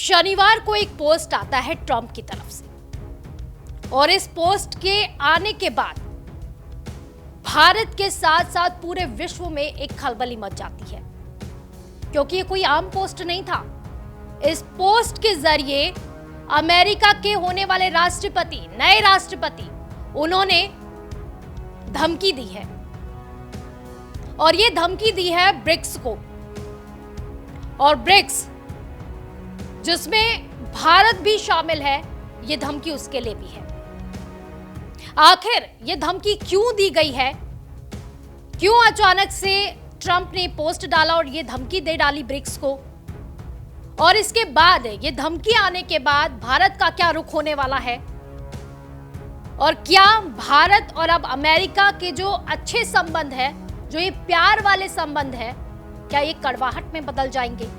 शनिवार को एक पोस्ट आता है ट्रंप की तरफ से और इस पोस्ट के आने के बाद भारत के साथ साथ पूरे विश्व में एक खलबली मच जाती है, क्योंकि ये कोई आम पोस्ट नहीं था। इस पोस्ट के जरिए अमेरिका के होने वाले राष्ट्रपति, नए राष्ट्रपति, उन्होंने धमकी दी है और ये धमकी दी है ब्रिक्स को। और ब्रिक्स जिसमें भारत भी शामिल है, ये धमकी उसके लिए भी है। आखिर ये धमकी क्यों दी गई है? क्यों अचानक से ट्रंप ने पोस्ट डाला और ये धमकी दे डाली ब्रिक्स को? और इसके बाद ये धमकी आने के बाद भारत का क्या रुख होने वाला है? और क्या भारत और अब अमेरिका के जो अच्छे संबंध है, जो ये प्यार वाले संबंध है, क्या ये कड़वाहट में बदल जाएंगे?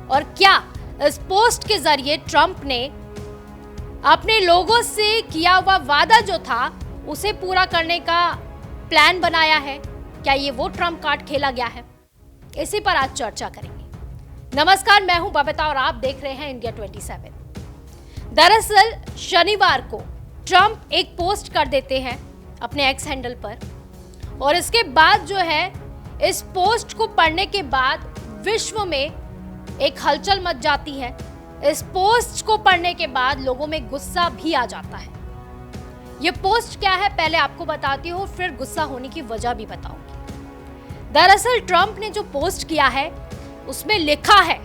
और क्या इस पोस्ट के जरिए ट्रंप ने अपने लोगों से किया हुआ वादा जो था उसे पूरा करने का प्लान बनाया है? क्या ये वो ट्रंप कार्ड खेला गया है? इसी पर आज चर्चा करेंगे। नमस्कार, मैं हूं बबीता और आप देख रहे हैं इंडिया 27। दरअसल शनिवार को ट्रंप एक पोस्ट कर देते हैं अपने एक्स हैंडल पर और इसके बाद जो है, इस पोस्ट को पढ़ने के बाद विश्व में एक हलचल मच जाती है। इस पोस्ट को पढ़ने के बाद लोगों में गुस्सा भी आ जाता है। ये पोस्ट क्या है पहले आपको बताती हूँ, फिर गुस्सा होने की वजह भी बताऊंगी। दरअसल ट्रंप ने जो पोस्ट किया है उसमें लिखा है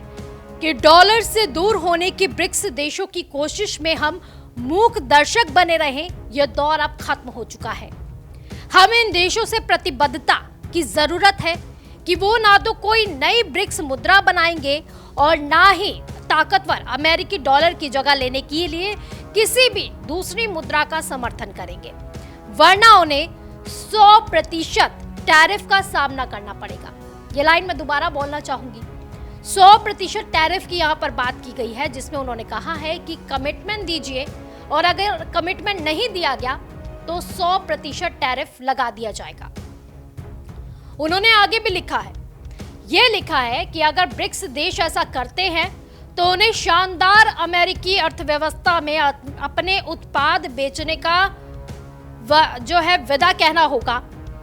कि डॉलर से दूर होने की ब्रिक्स देशों की कोशिश में हम मूक दर्शक बने रहे, यह दौर अब खत्म हो चुका है। हमें इन देशों से प्रतिबद्धता की जरूरत है कि वो ना तो कोई नई ब्रिक्स मुद्रा बनाएंगे और ना ही ताकतवर अमेरिकी डॉलर की जगह लेने के लिए किसी भी दूसरी मुद्रा का समर्थन करेंगे, वरना उन्हें 100% टैरिफ का सामना करना पड़ेगा। ये लाइन मैं दोबारा बोलना चाहूंगी। 100% टैरिफ की यहाँ पर बात की गई है, जिसमें उन्होंने कहा है कि कमिटमेंट दीजिए और अगर कमिटमेंट नहीं दिया गया तो 100% टैरिफ लगा दिया जाएगा। उन्होंने आगे भी लिखा है, यह लिखा है कि अगर ब्रिक्स देश ऐसा करते हैं तो उन्हें शानदार अमेरिकी अर्थव्यवस्था में अपने उत्पाद बेचने का जो है विदा कहना होगा।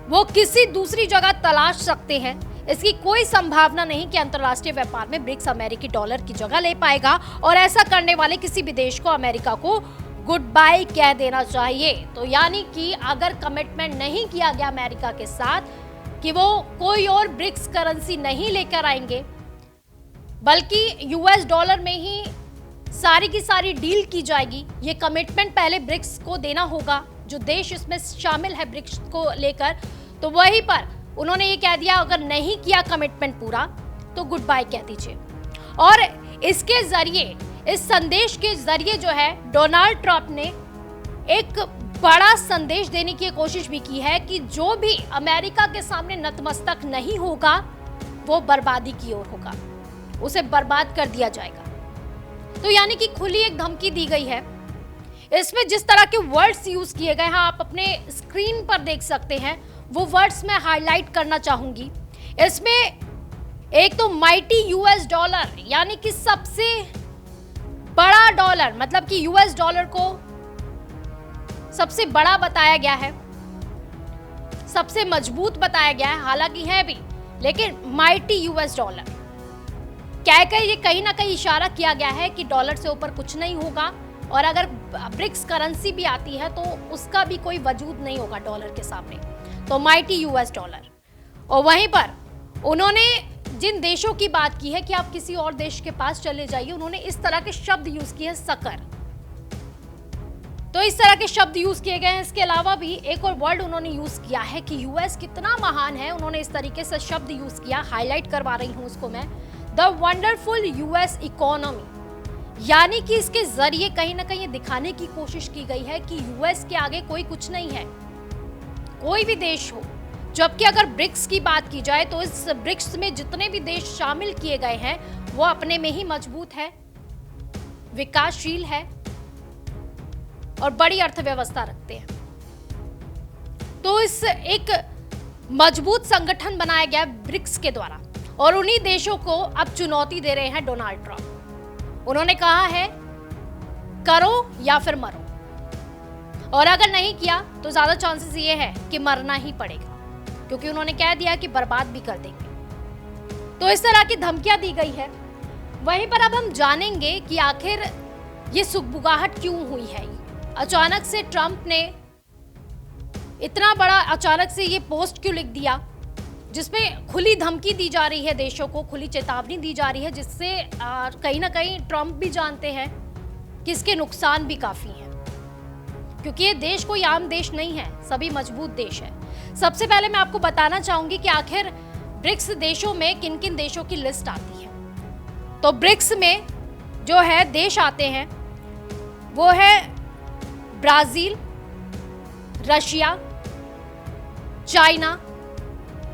वो किसी दूसरी जगह तलाश सकते हैं। इसकी कोई संभावना नहीं कि अंतर्राष्ट्रीय व्यापार में ब्रिक्स अमेरिकी डॉलर की जगह ले पाएगा और ऐसा करने वाले किसी भी देश को अमेरिका को गुड बाय कह देना चाहिए। तो यानी कि अगर कमिटमेंट नहीं किया गया अमेरिका के साथ कि वो कोई और ब्रिक्स करेंसी नहीं लेकर आएंगे, बल्कि यूएस डॉलर में ही सारी की सारी डील की जाएगी, ये कमिटमेंट पहले ब्रिक्स को देना होगा, जो देश इसमें शामिल है ब्रिक्स को लेकर। तो वहीं पर उन्होंने ये कह दिया, अगर नहीं किया कमिटमेंट पूरा तो गुड बाय कह दीजिए। और इसके जरिए, इस संदेश के जरिए जो है, डोनाल्ड ट्रंप ने एक बड़ा संदेश देने की कोशिश भी की है कि जो भी अमेरिका के सामने नतमस्तक नहीं होगा वो बर्बादी की ओर होगा, उसे बर्बाद कर दिया जाएगा। तो यानी कि खुली एक धमकी दी गई है। इसमें जिस तरह के वर्ड्स यूज किए गए हैं आप अपने स्क्रीन पर देख सकते हैं, वो वर्ड्स मैं हाईलाइट करना चाहूंगी। इसमें एक तो माइटी यूएस डॉलर, यानी कि सबसे बड़ा डॉलर, मतलब कि यूएस डॉलर को सबसे बड़ा बताया गया है, सबसे मजबूत बताया गया है। हालांकि है भी, लेकिन माइटी यूएस डॉलर कहकर ये कहीं ना कहीं इशारा किया गया है कि डॉलर से ऊपर कुछ नहीं होगा और अगर ब्रिक्स करेंसी भी आती है तो उसका भी कोई वजूद नहीं होगा डॉलर के सामने। तो माइटी यूएस डॉलर। और वहीं पर उन्होंने जिन देशों की बात की है कि आप किसी और देश के पास चले जाइए, उन्होंने इस तरह के शब्द यूज किए, सकर। तो इस तरह के शब्द यूज किए गए हैं। इसके अलावा भी एक और वर्ड उन्होंने यूज किया है कि यूएस कितना महान है, उन्होंने इस तरीके से शब्द यूज किया, हाईलाइट करवा रही हूं उसको मैं, द वंडरफुल यूएस इकोनॉमी। यानी कि इसके जरिए कहीं ना कहीं दिखाने की कोशिश की गई है कि यूएस के आगे कोई कुछ नहीं है, कोई भी देश हो। जबकि अगर ब्रिक्स की बात की जाए तो इस ब्रिक्स में जितने भी देश शामिल किए गए हैं वो अपने में ही मजबूत है, विकासशील है और बड़ी अर्थव्यवस्था रखते हैं। तो इस एक मजबूत संगठन बनाया गया ब्रिक्स के द्वारा और उन्हीं देशों को अब चुनौती दे रहे हैं डोनाल्ड ट्रंप। उन्होंने कहा है करो या फिर मरो, और अगर नहीं किया तो ज्यादा चांसेस ये है कि मरना ही पड़ेगा, क्योंकि उन्होंने कह दिया कि बर्बाद भी कर देंगे। तो इस तरह की धमकियां दी गई है। वहीं पर अब हम जानेंगे कि आखिर ये सुगबुगाहट क्यों हुई है। अचानक से ट्रंप ने इतना बड़ा अचानक से ये पोस्ट क्यों लिख दिया, जिसमें खुली धमकी दी जा रही है देशों को, खुली चेतावनी दी जा रही है, जिससे कहीं ना कहीं ट्रंप भी जानते हैं कि इसके नुकसान भी काफी हैं, क्योंकि ये देश कोई आम देश नहीं है, सभी मजबूत देश है। सबसे पहले मैं आपको बताना चाहूंगी कि आखिर ब्रिक्स देशों में किन किन देशों की लिस्ट आती है। तो ब्रिक्स में जो है देश आते हैं वो है ब्राजील, रशिया, चाइना,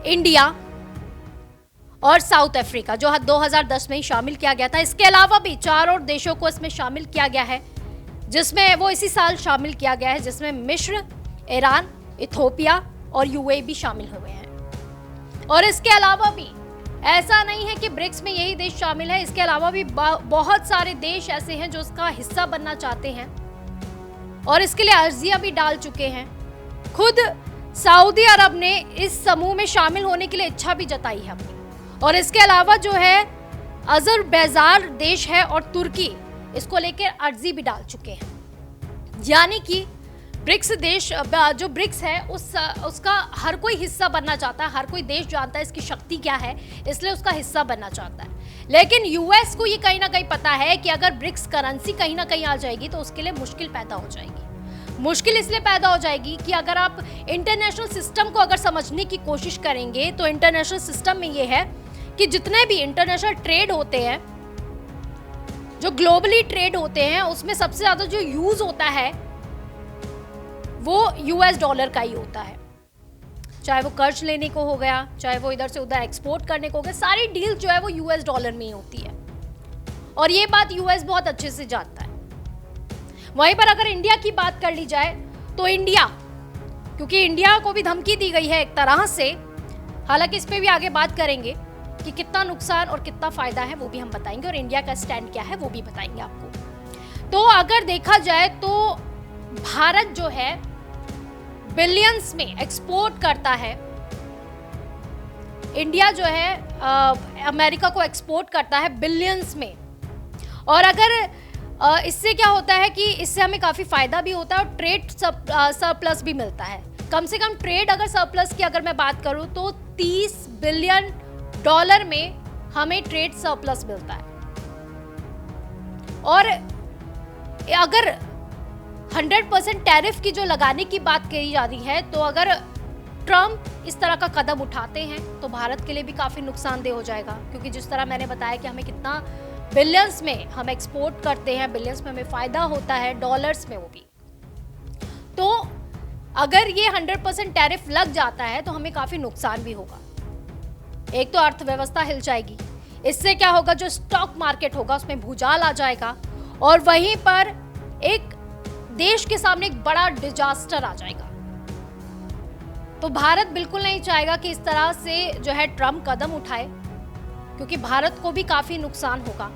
इंडिया और साउथ अफ्रीका, जो 2010 में ही शामिल किया गया था। इसके अलावा भी 4 और देशों को इसमें शामिल किया गया है, जिसमें वो इसी साल शामिल किया गया है, जिसमें मिस्र, ईरान, इथियोपिया और यूएई भी शामिल हुए हैं। और इसके अलावा भी ऐसा नहीं है कि ब्रिक्स में यही देश शामिल है, इसके अलावा भी बहुत सारे देश ऐसे हैं जो उसका हिस्सा बनना चाहते हैं और इसके लिए अर्जियां भी डाल चुके हैं। खुद सऊदी अरब ने इस समूह में शामिल होने के लिए इच्छा भी जताई है अपनी। और इसके अलावा जो है अजरबैजान देश है और तुर्की इसको लेकर अर्जी भी डाल चुके हैं। यानी कि ब्रिक्स देश, जो ब्रिक्स है उसका हर कोई हिस्सा बनना चाहता है, हर कोई देश जानता है इसकी शक्ति क्या है, इसलिए उसका हिस्सा बनना चाहता है। लेकिन यूएस को ये कहीं ना कहीं पता है कि अगर ब्रिक्स करेंसी कहीं ना कहीं आ जाएगी तो उसके लिए मुश्किल पैदा हो जाएगी। मुश्किल इसलिए पैदा हो जाएगी कि अगर आप इंटरनेशनल सिस्टम को अगर समझने की कोशिश करेंगे तो इंटरनेशनल सिस्टम में ये है कि जितने भी इंटरनेशनल ट्रेड होते हैं, जो ग्लोबली ट्रेड होते हैं, उसमें सबसे ज्यादा जो यूज होता है वो यूएस डॉलर का ही होता है। चाहे वो कर्ज लेने को हो गया, चाहे वो इधर से उधर एक्सपोर्ट करने को हो गया, सारी डील जो है वो यूएस डॉलर में ही होती है और ये बात यूएस बहुत अच्छे से जानता है। वहीं पर अगर इंडिया की बात कर ली जाए तो इंडिया, क्योंकि इंडिया को भी धमकी दी गई है एक तरह से, हालांकि इस पे भी आगे बात करेंगे कि कितना नुकसान और कितना फायदा है वो भी हम बताएंगे और इंडिया का स्टैंड क्या है वो भी बताएंगे आपको। तो अगर देखा जाए तो भारत जो है बिलियंस में एक्सपोर्ट करता है, इंडिया जो है अमेरिका को एक्सपोर्ट करता है बिलियंस में। और अगर इससे क्या होता है कि इससे हमें काफ़ी फ़ायदा भी होता है और ट्रेड सरप्लस भी मिलता है। कम से कम ट्रेड अगर सरप्लस की अगर मैं बात करूं तो 30 बिलियन डॉलर में हमें ट्रेड सरप्लस मिलता है। और अगर 100% टैरिफ की जो लगाने की बात कही जा रही है, तो अगर ट्रंप इस तरह का कदम उठाते हैं तो भारत के लिए भी काफ़ी नुकसानदेह हो जाएगा, क्योंकि जिस तरह मैंने बताया कि हमें कितना बिलियंस में हम एक्सपोर्ट करते हैं, बिलियंस में हमें फ़ायदा होता है, डॉलर्स में वो भी। तो अगर ये 100% टैरिफ लग जाता है तो हमें काफ़ी नुकसान भी होगा। एक तो अर्थव्यवस्था हिल जाएगी, इससे क्या होगा, जो स्टॉक मार्केट होगा उसमें भूचाल आ जाएगा और वहीं पर एक देश के सामने एक बड़ा डिजास्टर आ जाएगा। तो भारत बिल्कुल नहीं चाहेगा कि इस तरह से जो है ट्रंप कदम उठाए, क्योंकि भारत को भी काफी नुकसान होगा।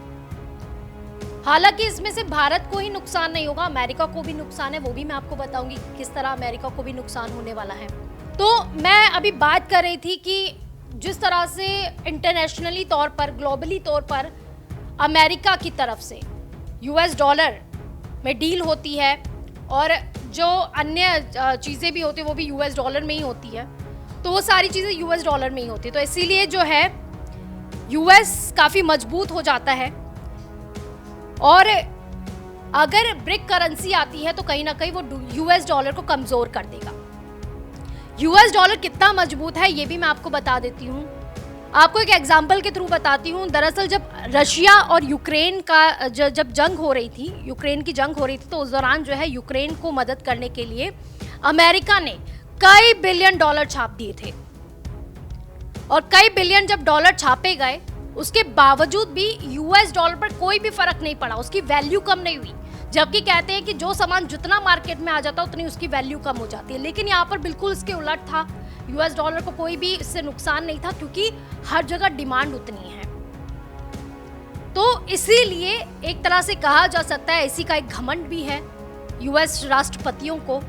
हालांकि इसमें से भारत को ही नुकसान नहीं होगा, अमेरिका को भी नुकसान है, वो भी मैं आपको बताऊंगी किस तरह अमेरिका को भी नुकसान होने वाला है। तो मैं अभी बात कर रही थी कि जिस तरह से इंटरनेशनली तौर पर, ग्लोबली तौर पर अमेरिका की तरफ से यूएस डॉलर में डील होती है और जो अन्य चीज़ें भी होती है वो भी यूएस डॉलर में ही होती है, तो वो सारी चीज़ें यूएस डॉलर में ही होती है। तो इसीलिए जो है यूएस काफ़ी मजबूत हो जाता है और अगर ब्रिक करेंसी आती है तो कहीं ना कहीं वो यूएस डॉलर को कमज़ोर कर देगा। यूएस डॉलर कितना मजबूत है ये भी मैं आपको बता देती हूँ, आपको एक एग्जाम्पल के थ्रू बताती हूँ। दरअसल जब रशिया और यूक्रेन का जब जंग हो रही थी, यूक्रेन की जंग हो रही थी, तो उस दौरान जो है यूक्रेन को मदद करने के लिए अमेरिका ने कई बिलियन डॉलर छाप दिए थे और कई बिलियन जब डॉलर छापे गए उसके बावजूद भी यूएस डॉलर पर कोई भी फर्क नहीं पड़ा, उसकी वैल्यू कम नहीं हुई। जबकि कहते हैं कि जो सामान जितना मार्केट में आ जाता है उतनी उसकी वैल्यू कम हो जाती है, लेकिन यहाँ पर बिल्कुल इसके उलट था। यूएस डॉलर को कोई भी इससे नुकसान नहीं था क्योंकि हर जगह डिमांड उतनी है। तो इसीलिए एक तरह से कहा जा सकता है इसी का एक घमंड भी है यूएस राष्ट्रपतियों को।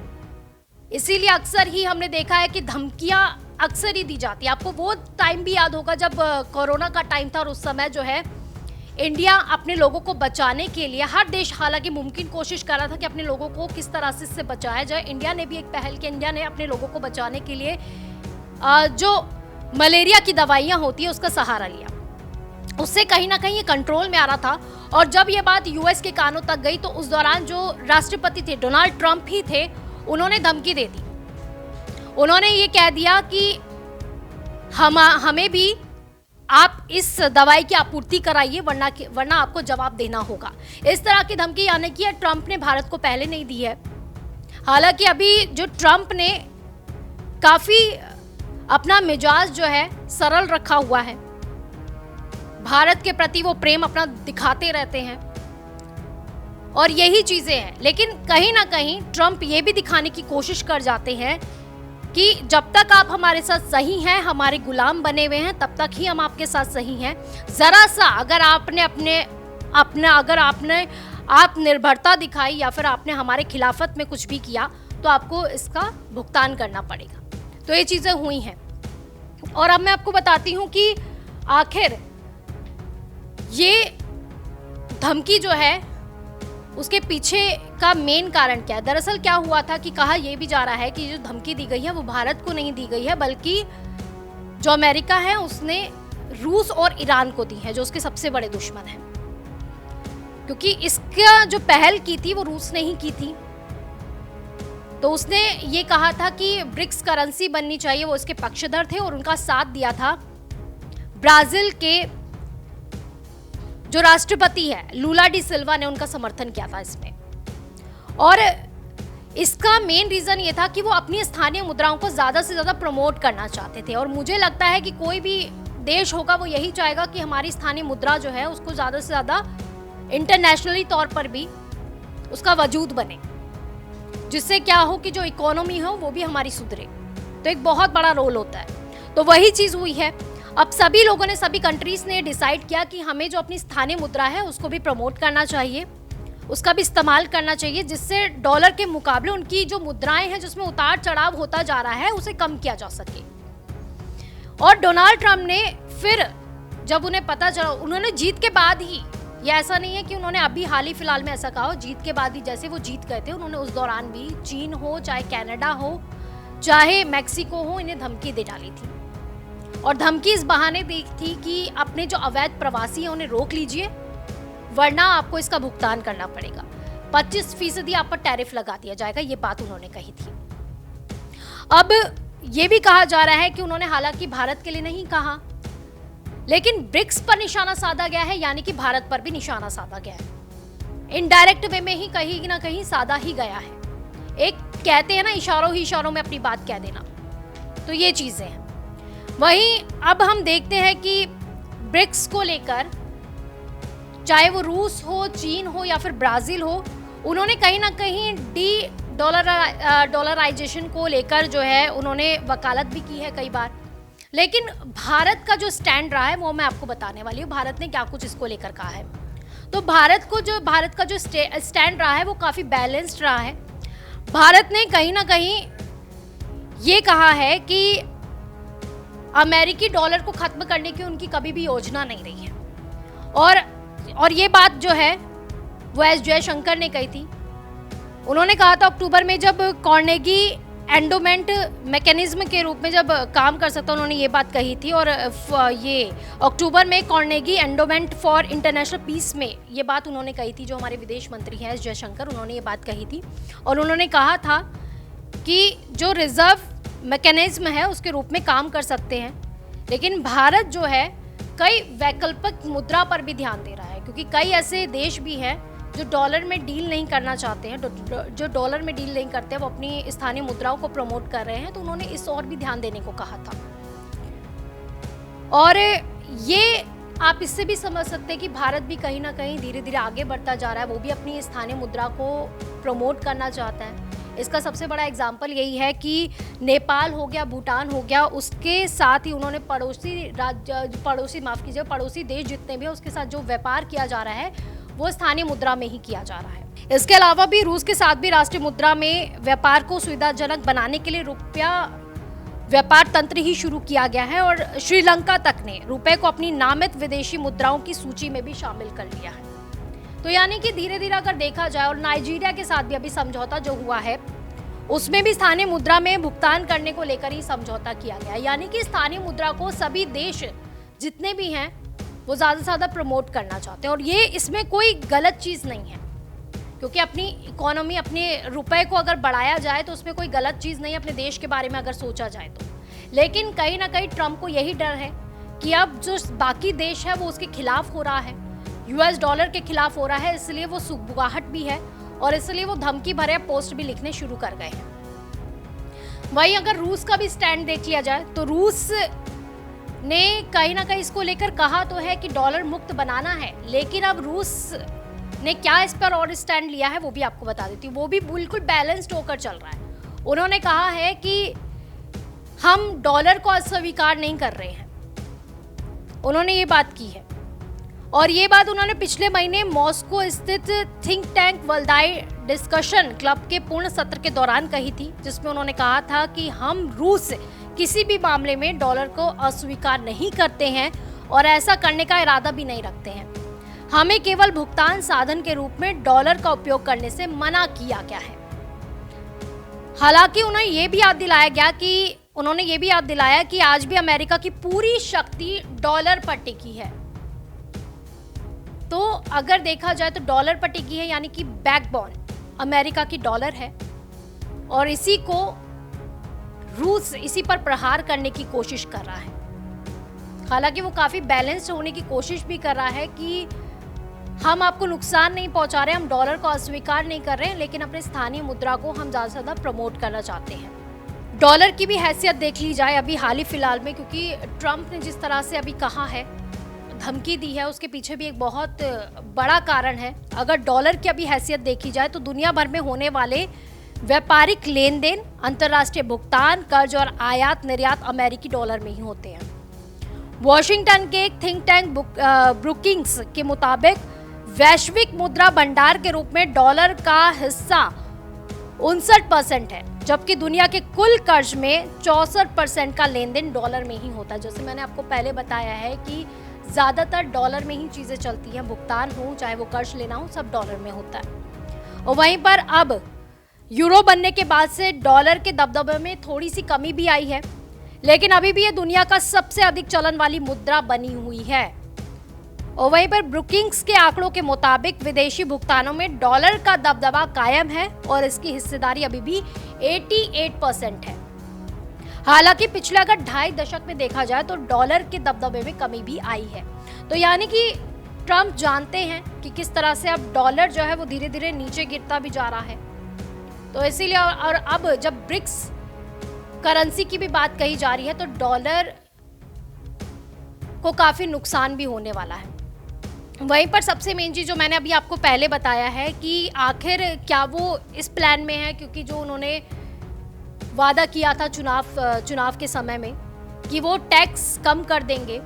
इसीलिए अक्सर ही हमने देखा है कि धमकियां अक्सर ही दी जाती है। आपको वो टाइम भी याद होगा जब कोरोना का टाइम था और उस समय जो है इंडिया अपने लोगों को बचाने के लिए, हर देश हालांकि मुमकिन कोशिश कर रहा था कि अपने लोगों को किस तरह से इससे बचाया जाए। इंडिया ने भी एक पहल की, इंडिया ने अपने लोगों को बचाने के लिए जो मलेरिया की दवाइयाँ होती है उसका सहारा लिया। उससे कहीं ना कहीं ये कंट्रोल में आ रहा था। और जब ये बात यूएस के कानों तक गई तो उस दौरान जो राष्ट्रपति थे डोनाल्ड ट्रंप ही थे, उन्होंने धमकी दे दी। उन्होंने ये कह दिया कि हमें भी आप इस दवाई की आपूर्ति कराइए वरना आपको जवाब देना होगा। इस तरह की धमकी यानी कि ट्रंप ने भारत को पहले नहीं दी है। हालांकि अभी जो ट्रंप ने काफी अपना मिजाज जो है सरल रखा हुआ है, भारत के प्रति वो प्रेम अपना दिखाते रहते हैं और यही चीजें हैं। लेकिन कहीं ना कहीं ट्रंप ये भी दिखाने की कोशिश कर जाते हैं कि जब तक आप हमारे साथ सही हैं, हमारे गुलाम बने हुए हैं, तब तक ही हम आपके साथ सही हैं। जरा सा अगर आपने आप निर्भरता दिखाई या फिर आपने हमारे खिलाफत में कुछ भी किया तो आपको इसका भुगतान करना पड़ेगा। तो ये चीजें हुई हैं। और अब मैं आपको बताती हूं कि आखिर ये धमकी जो है उसके पीछे का मेन कारण क्या है। दरअसल क्या हुआ था कि कहा यह भी जा रहा है कि जो धमकी दी गई है वो भारत को नहीं दी गई है, बल्कि जो अमेरिका है उसने रूस और ईरान को दी है, जो उसके सबसे बड़े दुश्मन हैं। क्योंकि इसका जो पहल की थी वो रूस ने ही की थी। तो उसने ये कहा था कि ब्रिक्स करेंसी बननी चाहिए, वो इसके पक्षधर थे और उनका साथ दिया था ब्राजील के जो राष्ट्रपति है लूला डी सिल्वा ने, उनका समर्थन किया था इसमें। और इसका मेन रीजन ये था कि वो अपनी स्थानीय मुद्राओं को ज्यादा से ज्यादा प्रमोट करना चाहते थे। और मुझे लगता है कि कोई भी देश होगा वो यही चाहेगा कि हमारी स्थानीय मुद्रा जो है उसको ज्यादा से ज्यादा इंटरनेशनली तौर पर भी उसका वजूद बने, जिससे क्या हो कि जो इकोनॉमी हो वो भी हमारी सुधरे। तो एक बहुत बड़ा रोल होता है। तो वही चीज हुई है। अब सभी लोगों ने, सभी कंट्रीज ने डिसाइड किया कि हमें जो अपनी स्थानीय मुद्रा है उसको भी प्रमोट करना चाहिए, उसका भी इस्तेमाल करना चाहिए, जिससे डॉलर के मुकाबले उनकी जो मुद्राएं हैं जिसमें उतार चढ़ाव होता जा रहा है उसे कम किया जा सके। और डोनाल्ड ट्रंप ने फिर जब उन्हें पता चला, उन्होंने जीत के बाद ही, ये ऐसा नहीं है कि उन्होंने अभी हाल ही फिलहाल में ऐसा कहा हो, जीत के बाद ही जैसे वो जीत गए थे उन्होंने उस दौरान भी चीन हो, चाहे कनाडा हो, चाहे मैक्सिको हो, इन्हें धमकी दे डाली थी। और धमकी इस बहाने दी थी कि अपने जो अवैध प्रवासी हैं उन्हें रोक लीजिए वरना आपको इसका भुगतान करना पड़ेगा। 25% आप पर टैरिफ लगा दिया जाएगा, ये बात उन्होंने कही थी। अब ये भी कहा जा रहा है कि उन्होंने हालांकि भारत के लिए नहीं कहा, लेकिन ब्रिक्स पर निशाना साधा गया है, यानी कि भारत पर भी निशाना साधा गया है। इनडायरेक्ट वे में ही कहीं ना कहीं साधा ही गया है। एक कहते हैं ना, इशारों ही इशारों में अपनी बात कह देना। तो ये चीजें हैं। वहीं अब हम देखते हैं कि ब्रिक्स को लेकर, चाहे वो रूस हो, चीन हो या फिर ब्राजील हो, उन्होंने कहीं ना कहीं डॉलराइजेशन को लेकर जो है उन्होंने वकालत भी की है कई बार। लेकिन भारत का जो स्टैंड रहा है वो मैं आपको बताने वाली हूँ। भारत ने क्या कुछ इसको लेकर कहा है। तो भारत का जो स्टैंड रहा है वो काफ़ी बैलेंस्ड रहा है। भारत ने कहीं ना कहीं ये कहा है कि अमेरिकी डॉलर को खत्म करने की उनकी कभी भी योजना नहीं रही है। और ये बात जो है वो एस जयशंकर ने कही थी। उन्होंने कहा था अक्टूबर में जब कार्नेगी एंडोमेंट मैकेनिज्म के रूप में जब काम कर सकता, उन्होंने ये बात कही थी। और ये अक्टूबर में Carnegie Endowment for International Peace में ये बात उन्होंने कही थी। जो हमारे विदेश मंत्री हैं एस जयशंकर, उन्होंने ये बात कही थी। और उन्होंने कहा था कि जो रिजर्व मैकेनिज्म है उसके रूप में काम कर सकते हैं। लेकिन भारत जो है कई वैकल्पिक मुद्रा पर भी ध्यान दे रहा है, क्योंकि कई ऐसे देश भी हैं जो डॉलर में डील नहीं करना चाहते हैं, जो डॉलर में डील नहीं करते हैं, वो अपनी स्थानीय मुद्राओं को प्रमोट कर रहे हैं। तो उन्होंने इस और भी ध्यान देने को कहा था। और ये आप इससे भी समझ सकते हैं कि भारत भी कहीं ना कहीं धीरे धीरे आगे बढ़ता जा रहा है। वो भी अपनी स्थानीय मुद्रा को प्रमोट करना चाहता है। इसका सबसे बड़ा एग्जाम्पल यही है कि नेपाल हो गया, भूटान हो गया, उसके साथ ही उन्होंने पड़ोसी देश जितने भी है उसके साथ जो व्यापार किया जा रहा है वो स्थानीय मुद्रा में ही किया जा रहा है। इसके अलावा भी रूस के साथ भी राष्ट्रीय मुद्रा में व्यापार को सुविधाजनक बनाने के लिए रुपया व्यापार तंत्र ही शुरू किया गया है और श्रीलंका तक ने रुपए को अपनी नामित विदेशी मुद्राओं की सूची में भी शामिल कर लिया है। तो यानी कि धीरे धीरे अगर देखा जाए, और नाइजीरिया के साथ भी अभी समझौता जो हुआ है उसमें भी स्थानीय मुद्रा में भुगतान करने को लेकर ही समझौता किया गया है। यानी कि स्थानीय मुद्रा को सभी देश जितने भी हैं वो ज़्यादा से ज़्यादा प्रमोट करना चाहते हैं और ये इसमें कोई गलत चीज़ नहीं है, क्योंकि अपनी इकोनॉमी, अपने रुपए को अगर बढ़ाया जाए तो उसमें कोई गलत चीज़ नहीं है, अपने देश के बारे में अगर सोचा जाए तो। लेकिन कहीं ना कहीं ट्रंप को यही डर है कि अब जो बाकी देश है वो उसके खिलाफ हो रहा है, यूएस डॉलर के खिलाफ हो रहा है, इसलिए वो सुगबुगाहट भी है और इसलिए वो धमकी भरे पोस्ट भी लिखने शुरू कर गए हैं। वहीं अगर रूस का भी स्टैंड देख लिया जाए तो रूस ने कहीं ना कहीं इसको लेकर कहा तो है कि डॉलर मुक्त बनाना है, लेकिन अब रूस ने क्या इस पर और स्टैंड लिया है वो भी आपको बता देती हूँ। वो भी बिल्कुल बैलेंस्ड होकर चल रहा है। उन्होंने कहा है कि हम डॉलर को अस्वीकार नहीं कर रहे हैं, उन्होंने ये बात की है। और ये बात उन्होंने पिछले महीने मॉस्को स्थित think tank Valdai discussion club के पूर्ण सत्र के दौरान कही थी, जिसमें उन्होंने कहा था कि हम रूस किसी भी मामले में डॉलर को अस्वीकार नहीं करते हैं और ऐसा करने का इरादा भी नहीं रखते हैं। हमें केवल भुगतान साधन के रूप में डॉलर का उपयोग करने से मना किया गया है। हालांकि उन्होंने ये भी याद दिलाया कि आज भी अमेरिका की पूरी शक्ति डॉलर पर टिकी है। तो अगर देखा जाए तो डॉलर पर टिकी है, यानी कि बैकबोन अमेरिका की डॉलर है और इसी को रूस इसी पर प्रहार करने की कोशिश कर रहा है। हालांकि वो काफी बैलेंस्ड होने की कोशिश भी कर रहा है कि हम आपको नुकसान नहीं पहुंचा रहे, हम डॉलर को अस्वीकार नहीं कर रहे हैं, लेकिन अपने स्थानीय मुद्रा को हम ज़्यादा से ज़्यादा प्रमोट करना चाहते हैं। डॉलर की भी हैसियत देख ली जाए अभी हाल ही फिलहाल में, क्योंकि ट्रंप ने जिस तरह से अभी कहा है, धमकी दी है, उसके पीछे भी एक बहुत बड़ा कारण है। अगर डॉलर की अभी हैसियत देखी जाए तो दुनिया भर में होने वाले व्यापारिक लेन देन, अंतर्राष्ट्रीय भुगतान, कर्ज और आयात निर्यात अमेरिकी डॉलर में ही होते हैं। वॉशिंगटन के एक थिंक टैंक ब्रुकिंग्स के मुताबिक वैश्विक मुद्रा भंडार के रूप में डॉलर का हिस्सा 59% है, जबकि दुनिया के कुल कर्ज में 64% का लेन देन डॉलर में ही होता है। जैसे मैंने आपको पहले बताया है कि ज़्यादातर डॉलर में ही चीज़ें चलती हैं, भुगतान हो चाहे वो कर्ज लेना हो, सब डॉलर में होता है। और वहीं पर अब यूरो बनने के बाद से डॉलर के दबदबे में थोड़ी सी कमी भी आई है, लेकिन अभी भी ये दुनिया का सबसे अधिक चलन वाली मुद्रा बनी हुई है। और वहीं पर ब्रुकिंग्स के आंकड़ों के मुताबिक विदेशी भुगतानों में डॉलर का दबदबा कायम है और इसकी हिस्सेदारी अभी भी 88% है। हालांकि पिछले अगर 2.5 दशक में देखा जाए तो डॉलर के दबदबे में कमी भी आई है। तो यानी कि ट्रंप जानते हैं कि किस तरह से अब डॉलर जो है वो धीरे धीरे नीचे गिरता भी जा रहा है। तो इसीलिए और अब जब ब्रिक्स करेंसी की भी बात कही जा रही है तो डॉलर को काफी नुकसान भी होने वाला है। वहीं पर सबसे मेन चीज जो मैंने अभी आपको पहले बताया है कि आखिर क्या वो इस प्लान में है, क्योंकि जो उन्होंने वादा किया था चुनाव के समय में कि वो टैक्स कम कर देंगे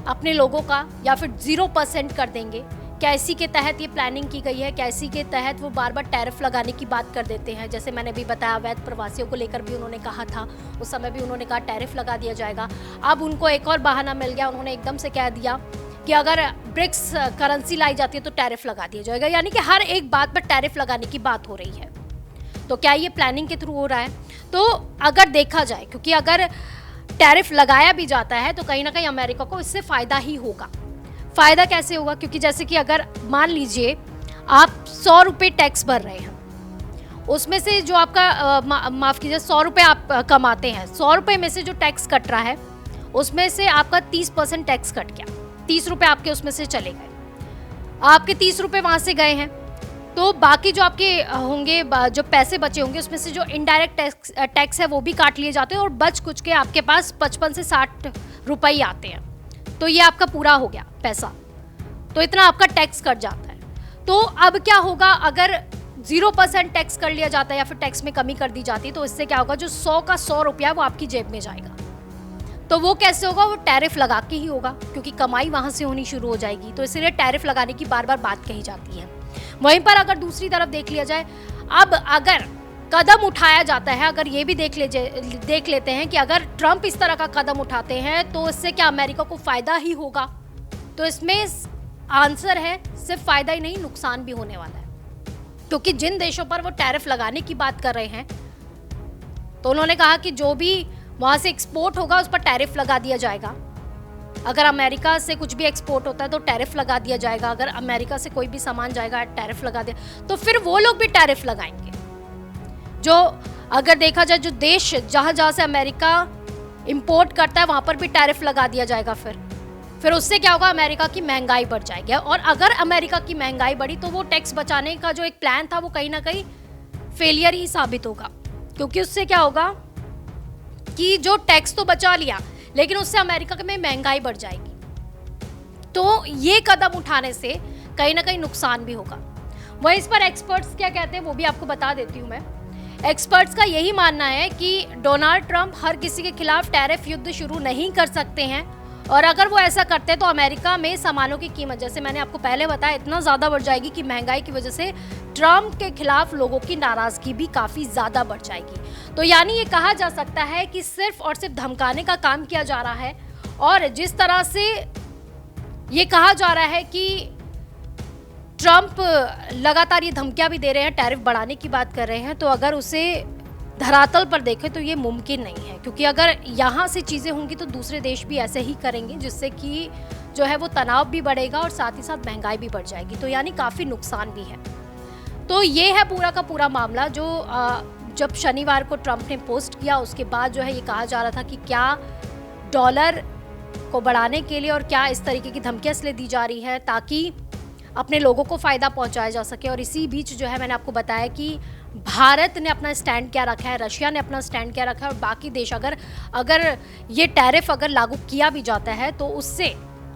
अपने लोगों का या फिर 0% कर देंगे, क्या इसी के तहत ये प्लानिंग की गई है? क्या इसी के तहत वो बार बार टैरिफ लगाने की बात कर देते हैं? जैसे मैंने भी बताया, अवैध प्रवासियों को लेकर भी उन्होंने कहा था, उस समय भी उन्होंने कहा टैरिफ लगा दिया जाएगा। अब उनको एक और बहाना मिल गया, उन्होंने एकदम से कह दिया कि अगर ब्रिक्स करेंसी लाई जाती है तो टैरिफ लगा दिया जाएगा, यानी कि हर एक बात पर टैरिफ लगाने की बात हो रही है। तो क्या ये प्लानिंग के थ्रू हो रहा है? तो अगर देखा जाए, क्योंकि अगर टैरिफ लगाया भी जाता है तो कहीं ना कहीं अमेरिका को इससे फायदा ही होगा। फायदा कैसे होगा? क्योंकि जैसे कि अगर मान लीजिए आप 100 रुपये टैक्स भर रहे हैं, उसमें से जो आपका माफ़ कीजिए 100 रुपये आप कमाते हैं, 100 रुपये में से जो टैक्स कट रहा है उसमें से आपका 30% टैक्स कट गया, 30 रुपये आपके उसमें से चले गए। आपके 30 रुपये वहाँ से गए हैं, तो बाकी जो आपके होंगे, जो पैसे बचे होंगे, उसमें से जो इनडायरेक्ट टैक्स है वो भी काट लिए जाते हैं और बच कुछ के आपके पास 55 से 60 रुपये ही आते हैं। तो ये आपका पूरा हो गया पैसा, तो इतना आपका टैक्स कट जाता है। तो अब क्या होगा? अगर 0% टैक्स कर लिया जाता है या फिर टैक्स में कमी कर दी जाती है, तो इससे क्या होगा, जो 100 का 100 रुपया वो आपकी जेब में जाएगा। तो वो कैसे होगा, वो टैरिफ लगा के ही होगा, क्योंकि कमाई वहां से होनी शुरू हो जाएगी। तो इसीलिए टैरिफ लगाने की बार बार बात कही जाती है। वहीं पर अगर दूसरी तरफ देख लिया जाए, अब अगर कदम उठाया जाता है, अगर ये भी देख लेते हैं कि अगर ट्रंप इस तरह का कदम उठाते हैं तो इससे क्या अमेरिका को फायदा ही होगा, तो इसमें आंसर है सिर्फ फायदा ही नहीं, नुकसान भी होने वाला है। क्योंकि जिन देशों पर वो टैरिफ लगाने की बात कर रहे हैं, तो उन्होंने कहा कि जो भी वहां से एक्सपोर्ट होगा उस पर टैरिफ लगा दिया जाएगा। अगर अमेरिका से कुछ भी एक्सपोर्ट होता है तो टैरिफ लगा दिया जाएगा। अगर अमेरिका से कोई भी सामान जाएगा, टैरिफ लगा दिया, तो फिर वो लोग भी टैरिफ लगाएंगे। जो अगर देखा जाए, जो देश जहां जहां से अमेरिका इंपोर्ट करता है वहां पर भी टैरिफ लगा दिया जाएगा। फिर उससे क्या होगा, अमेरिका की महंगाई बढ़ जाएगी। और अगर अमेरिका की महंगाई बढ़ी तो वो टैक्स बचाने का जो एक प्लान था वो कहीं ना कहीं फेलियर ही साबित होगा। क्योंकि उससे क्या होगा कि जो टैक्स तो बचा लिया, लेकिन उससे अमेरिका में महंगाई बढ़ जाएगी। तो ये कदम उठाने से कहीं ना कहीं नुकसान भी होगा। वहीं इस पर एक्सपर्ट्स क्या कहते हैं वो भी आपको बता देती हूँ मैं। एक्सपर्ट्स का यही मानना है कि डोनाल्ड ट्रंप हर किसी के खिलाफ टैरिफ युद्ध शुरू नहीं कर सकते हैं, और अगर वो ऐसा करते हैं तो अमेरिका में सामानों की कीमत, जैसे मैंने आपको पहले बताया, इतना ज़्यादा बढ़ जाएगी कि महंगाई की वजह से ट्रंप के खिलाफ लोगों की नाराज़गी भी काफ़ी ज़्यादा बढ़ जाएगी। तो यानी ये कहा जा सकता है कि सिर्फ और सिर्फ धमकाने का काम किया जा रहा है। और जिस तरह से ये कहा जा रहा है कि ट्रंप लगातार ये धमकियां भी दे रहे हैं, टैरिफ बढ़ाने की बात कर रहे हैं, तो अगर उसे धरातल पर देखें तो ये मुमकिन नहीं है। क्योंकि अगर यहाँ से चीज़ें होंगी तो दूसरे देश भी ऐसे ही करेंगे, जिससे कि जो है वो तनाव भी बढ़ेगा और साथ ही साथ महंगाई भी बढ़ जाएगी। तो यानी काफ़ी नुकसान भी है। तो ये है पूरा का पूरा मामला, जो जब शनिवार को ट्रंप ने पोस्ट किया उसके बाद जो है ये कहा जा रहा था कि क्या डॉलर को बढ़ाने के लिए और क्या इस तरीके की धमकियाँ इसलिए दी जा रही है ताकि अपने लोगों को फ़ायदा पहुंचाया जा सके। और इसी बीच जो है मैंने आपको बताया कि भारत ने अपना स्टैंड क्या रखा है, रशिया ने अपना स्टैंड क्या रखा है, और बाकी देश अगर ये टैरिफ अगर लागू किया भी जाता है तो उससे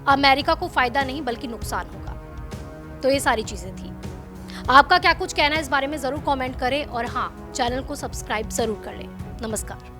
अमेरिका को फ़ायदा नहीं बल्कि नुकसान होगा। तो ये सारी चीज़ें थी। आपका क्या कुछ कहना है इस बारे में ज़रूर कमेंट करें, और हाँ, चैनल को सब्सक्राइब ज़रूर कर लें। नमस्कार।